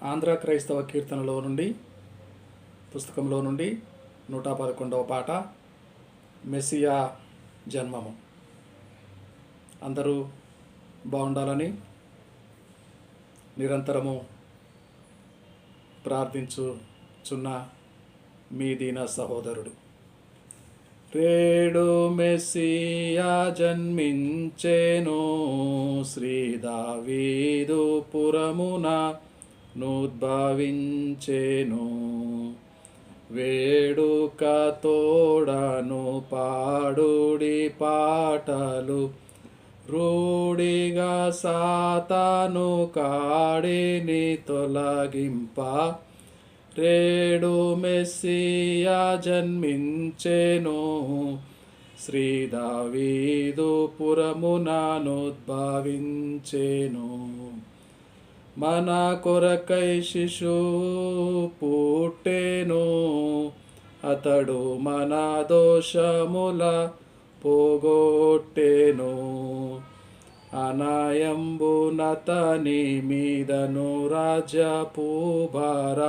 ఆంధ్ర క్రైస్తవ కీర్తనలో నుండి పుస్తకంలో నుండి 111వ పాట మెస్సియా జన్మము. అందరూ బాగుండాలని నిరంతరము ప్రార్థించుచున్న మీ దీన సహోదరుడు. రేడు మెస్సియా జన్మించెను శ్రీ దావీదు పురమున నుద్భవించెను. వేడుక తోడను పాడుడి పాటలు రూఢిగా సాతాను కాడిని తొలగింప రేడు మెస్సియా జన్మించెను శ్రీ దావీదు పురమున నుద్భవించెను. మన కొరకై శిశువు పుట్టెను, అతడు మన దోషముల పోగొట్టెను. అనాయంబునతని మీదను రాజ్యపు భార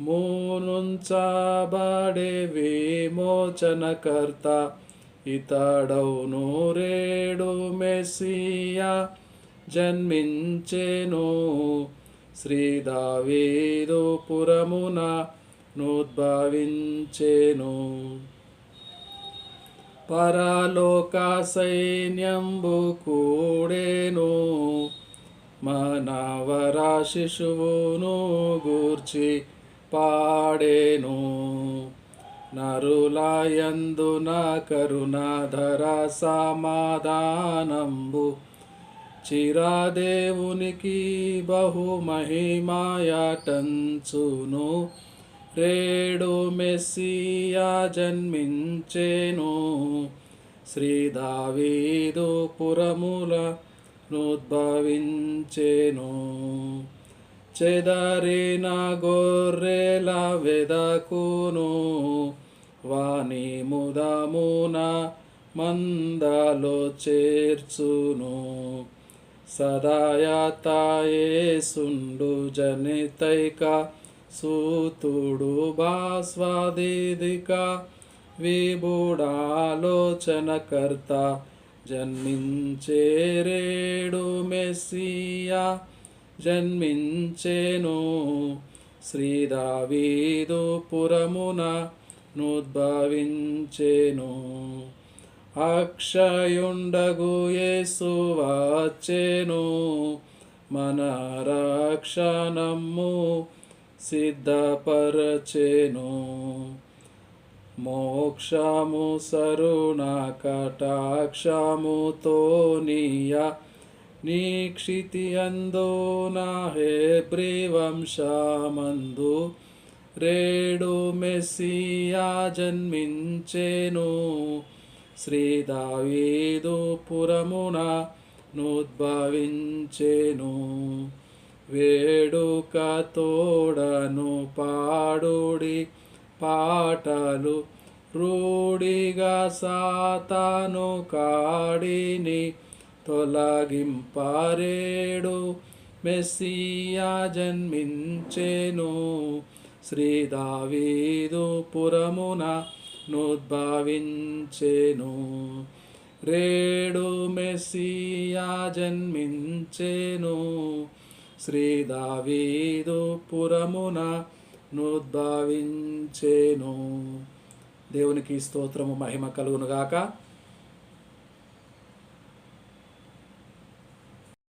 మూనుంచబడే విమోచనకర్త ఇతడౌను. రేడు మెస్సియా జన్మించెను శ్రీ దావీదు పురమున నుద్భవించెను. పరలోక సైన్యంబు కూడెను, మనవర శిశువును గూర్చి పాడెను. నరులయందున కరుణాధర సమాధానంబు చిరాదేవునికి బహుమహిమాయటంచును. రేడు మెస్సియా జన్మించెను శ్రీ దావీదు పురముల నుద్భవించెను. చెదరిన గొర్రెల వెదకును, వాని ముదమున మందలో చేర్చును. సదాయతాయేసుండు జనితైక సూతుడు భాస్వాదిదిక విబుడాలోచనకర్త జన్మించే. రేడు మెస్సియా జన్మించెను శ్రీ దావీదు పురమున నుద్భవించెను. అక్షయుండగు యేసు వచ్చెను, మన రక్షణము సిద్ధపరచెను. మోక్షము సరుణ కటాక్షముతోనియ నీక్షితి అందున హెబ్రీ వంశమందు రేడు మెస్సియా జన్మించెను శ్రీ దావీదు పురమున నుద్భవించెను. వేడుక తోడను పాడుడి పాటలు రూఢిగా సాతాను కాడిని తొలగింప రేడు మెస్సియా జన్మించెను శ్రీ దావీదు పురమున నుద్భవించెను. రేడు మెస్సియా జన్మించెను శ్రీ దావీదు పురమున నుద్భవించెను. దేవునికి స్తోత్రము మహిమ కలుగునుగాక.